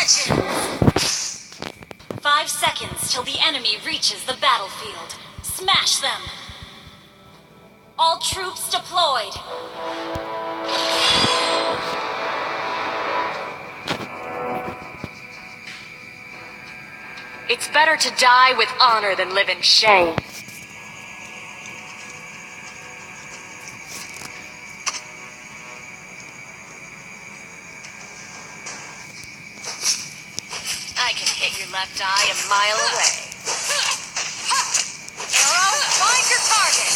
Legends! 5 seconds till the enemy reaches the battlefield. Smash them! All troops deployed! It's better to die with honor than live in shame. I can hit your left eye a mile away. Arrow, find your target!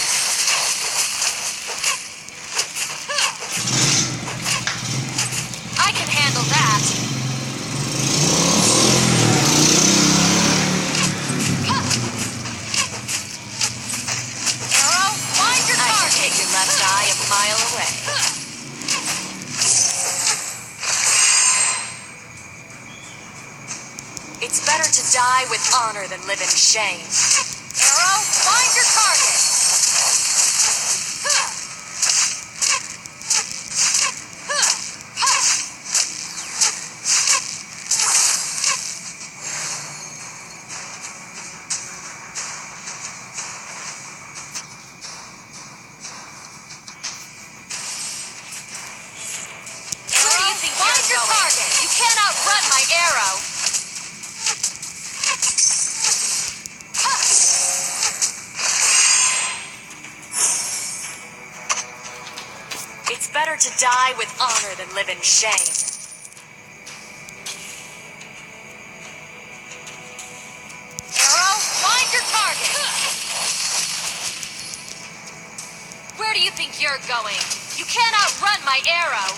I can handle that. Arrow, find your target! I can hit your left eye a mile away. It's better to die with honor than live in shame. Arrow, find your target! Where do you think you're going? Target. You can't outrun my arrow! It's better to die with honor than live in shame. Arrow, find your target! Where do you think you're going? You can't outrun my arrow!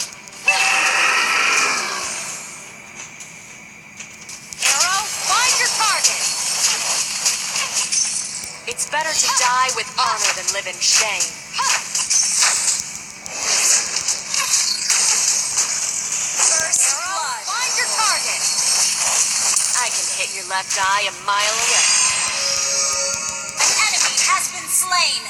Arrow, find your target! It's better to die with honor than live in shame. I can hit your left eye a mile away. An enemy has been slain!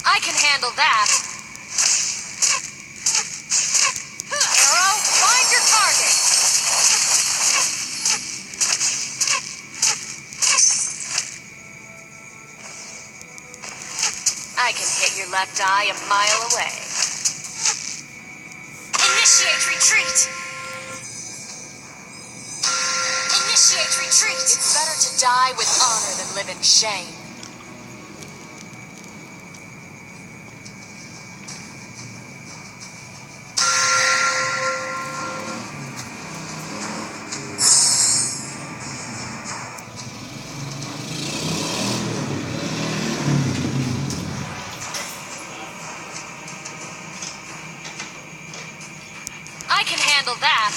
I can handle that. Arrow, find your target! I can hit your left eye a mile away. Initiate retreat! Initiate retreat! It's better to die with honor than live in shame. I can handle that.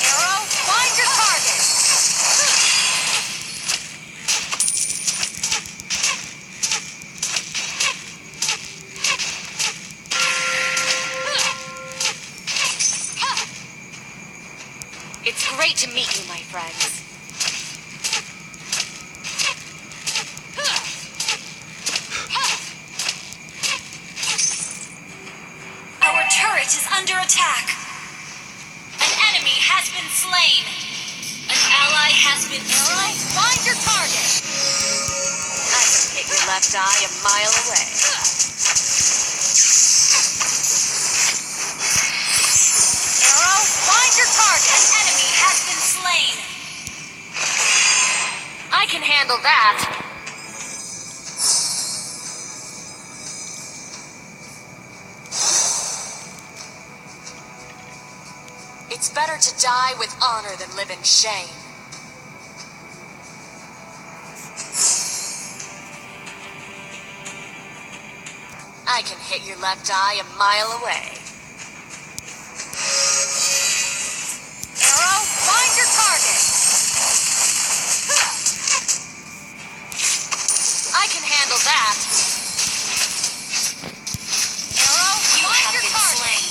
Arrow, find your target! It's great to meet you, my friends. Our turret is under attack. An enemy has been slain. An ally has been slain. Find your target! I can hit your left eye a mile away. Arrow, find your target! An enemy has been slain. I can handle that. It's better to die with honor than live in shame. I can hit your left eye a mile away. Arrow, find your target! I can handle that. Arrow, You find have your been target! slain.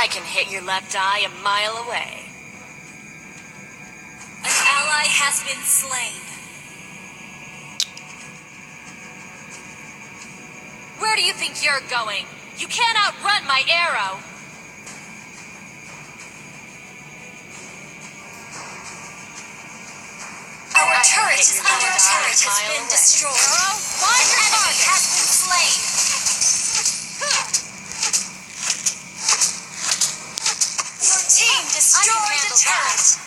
I can hit your left eye a mile away. An ally has been slain. Where do you think you're going? You can't outrun my arrow! Our turret is under attack. Has been destroyed. Arrow, find your enemy has been slain. Your team destroyed a turret.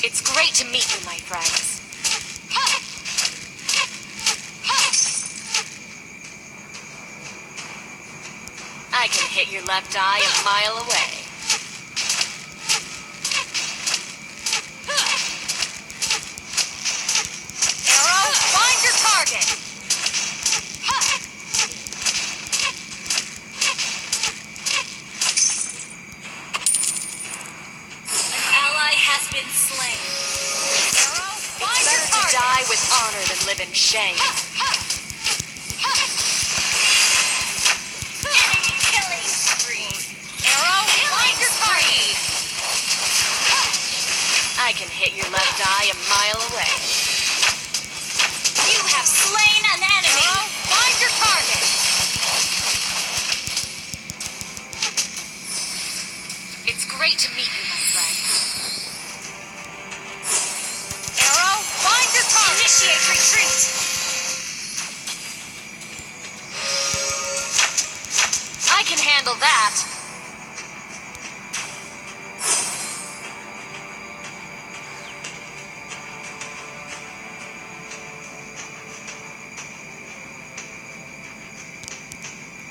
It's great to meet you, my friends. I can hit your left eye a mile away. Arrow, find your target! An ally has been slain. Arrow, find your target! It's better to die with honor than live in shame. I can hit your left eye a mile away. You have slain an enemy! Arrow, find your target! It's great to meet you, my friend. Arrow, find your target! Initiate retreat! I can handle that.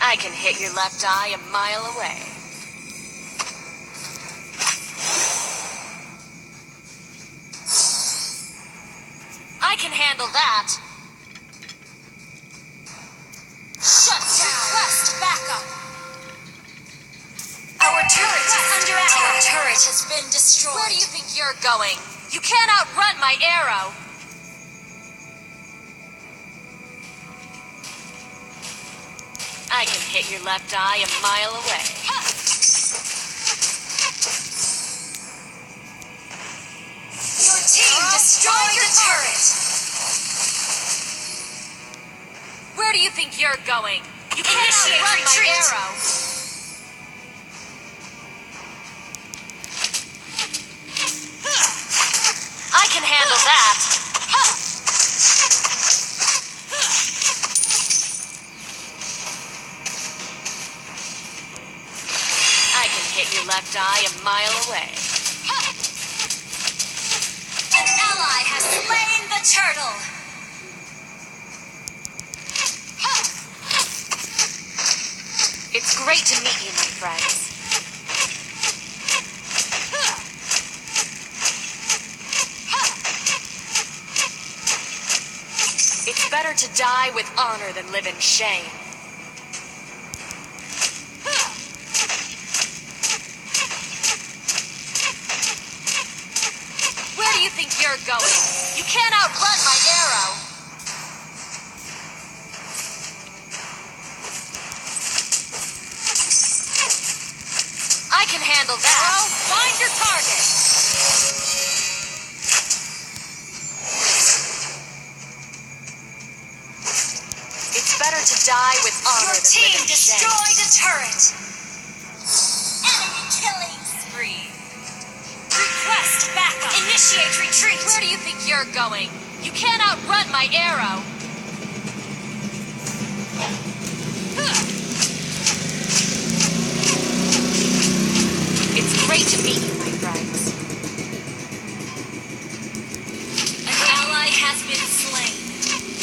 I can hit your left eye a mile away. I can handle that. Shut down! Request backup! Our turret is under attack. Our turret has been destroyed. Where do you think you're going? You can't outrun my arrow! I can hit your left eye a mile away. Your team destroyed the turret! Where do you think you're going? You can't outrun my arrow! I can handle that! Hit your left eye a mile away. An ally has slain the turtle! It's great to meet you, my friends. It's better to die with honor than live in shame. Where do you think you're going? You can't outrun my arrow! I can handle that! Arrow, find your target! It's better to die with honor than live in shame. Your team destroyed a turret! Enemy killing spree! Request backup! Initiate retreat! Where do you think you're going? You can't outrun my arrow! It's great to meet you, my friends. An ally has been slain.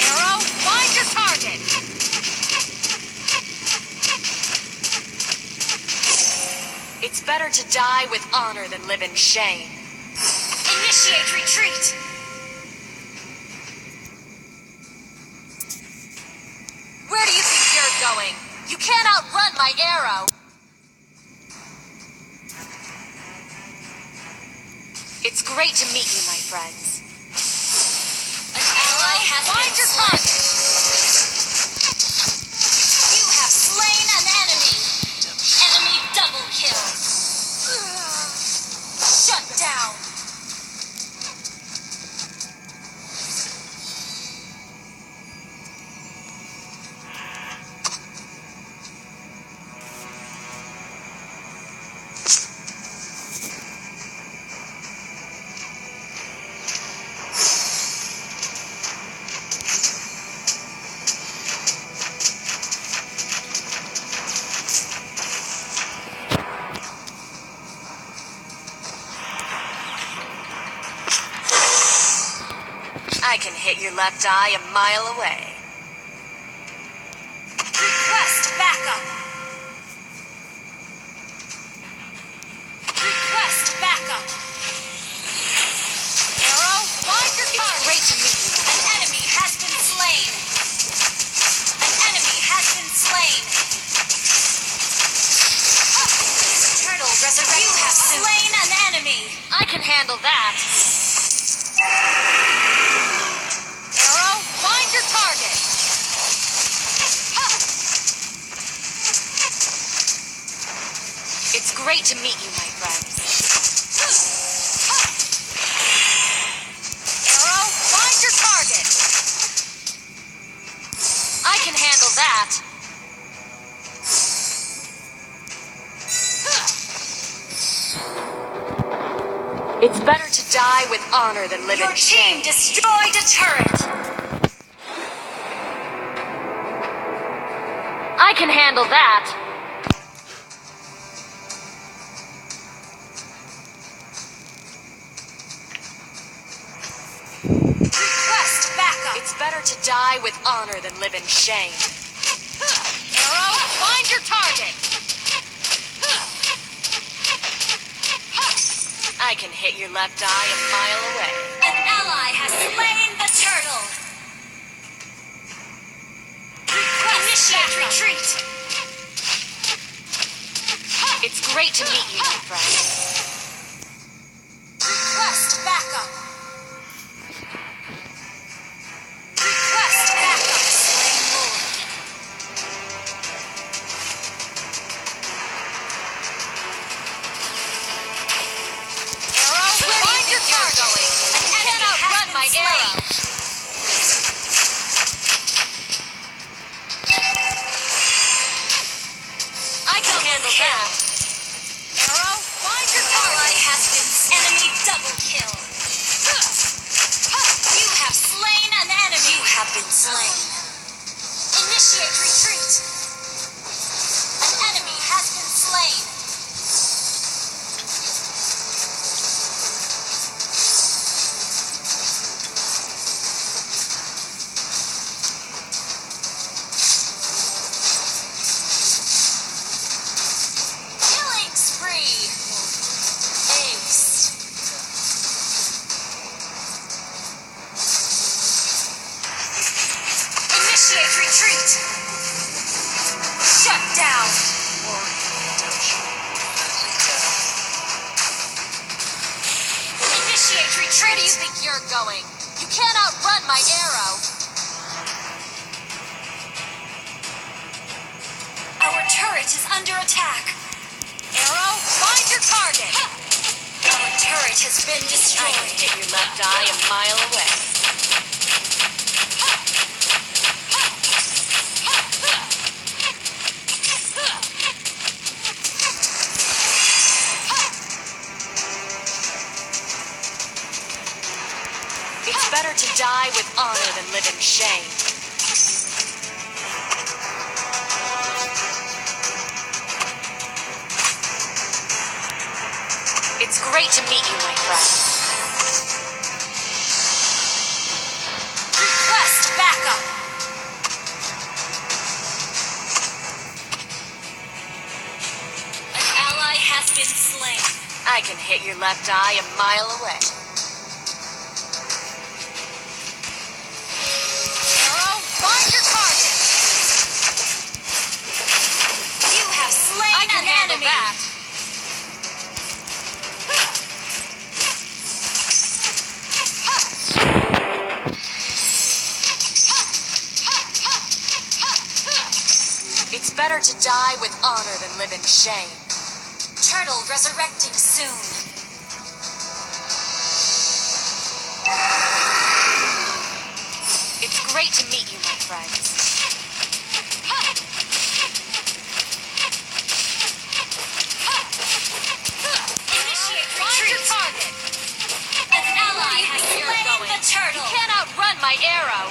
Arrow, find your target! It's better to die with honor than live in shame. Initiate retreat! Where do you think you're going? You can't outrun my arrow! It's great to meet you, my friends. An ally has been slain. You have slain an enemy. Enemy double kill. Shut down. I can hit your left eye a mile away. Request backup. Request backup. Arrow, find your target. Great to meet you. An enemy has been slain. An enemy has been slain. Turtle resurrected. You have slain an enemy. I can handle that. Arrow, find your target. It's great to meet you, my friends. Arrow, find your target. I can handle that. It's better to die with honor than live in shame. Your team destroyed a turret. I can handle that. Request backup. It's better to die with honor than live in shame. Arrow, find your target. I can hit your left eye a mile away. An ally has slain the turtle. Initiate retreat. It's great to meet you, my friend. Request backup. Request backup. Slain Lord. Arrow, find your target. An enemy has been my arrow. I can handle that. Arrow, find your target. Ally has been enemy double kill. You have slain an enemy. You have been slain. Initiate retreat. An enemy has been slain. Killing spree. Ace. Initiate retreat. Shut down. Initiate retreat. Where do you think you're going? You can't outrun my arrow. Our turret is under attack. Arrow, find your target. Our turret has been destroyed. I can hit your left eye a mile away. It's better to die with honor than live in shame. It's great to meet you, my friend. Request backup. An ally has been slain. I can hit your left eye a mile away. Arrow, find your target. You have slain an enemy. That. to die with honor than live in shame. Turtle resurrecting soon. It's great to meet you, my friends. Initiate retreat. Target. An ally has slain the turtle. You can't outrun my arrow.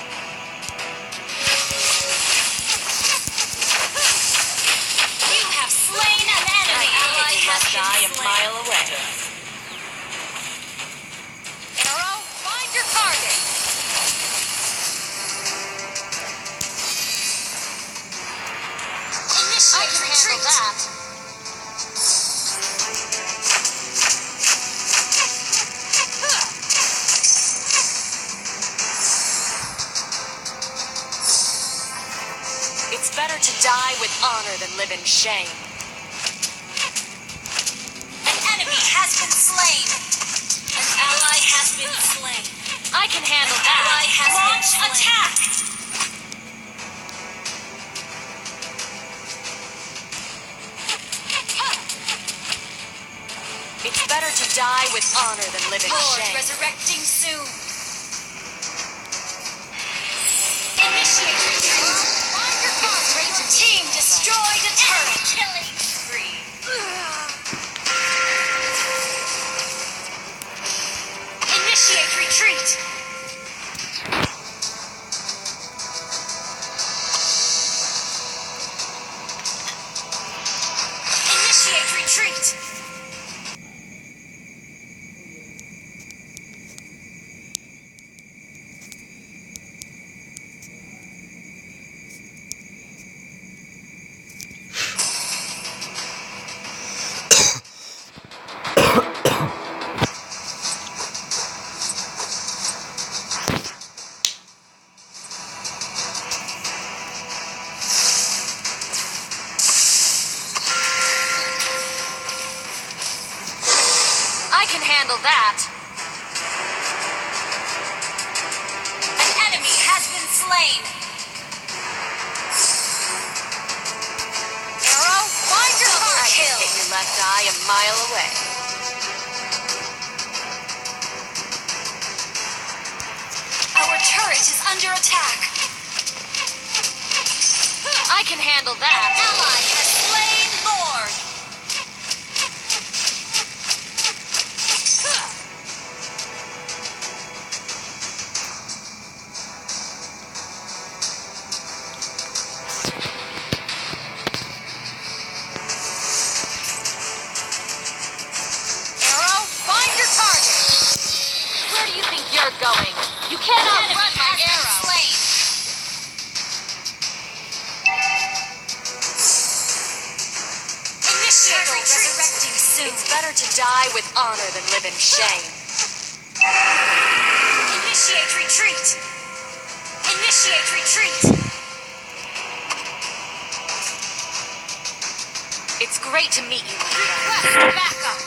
You have slain an enemy. My ally has die a mile away. Arrow, find your target. Initiate retreat. That. It's better to die with honor than live in shame. An enemy has been slain. An ally has been slain. I can handle that. Ally has Launch been slain. Attack! It's better to die with honor than live in shame. Resurrecting soon. Initiate retreat. Your team destroyed a turret. Killing spree. Initiate retreat. Initiate retreat. I can handle that. An enemy has been slain. Arrow, find your target. I can hit your left eye a mile away. Our turret is under attack. I can handle that. An ally has slain Lord. Going. You cannot run my arrow. Initiate resurrecting soon. It's better to die with honor than live in shame. Initiate retreat. Initiate retreat. It's great to meet you. Request backup.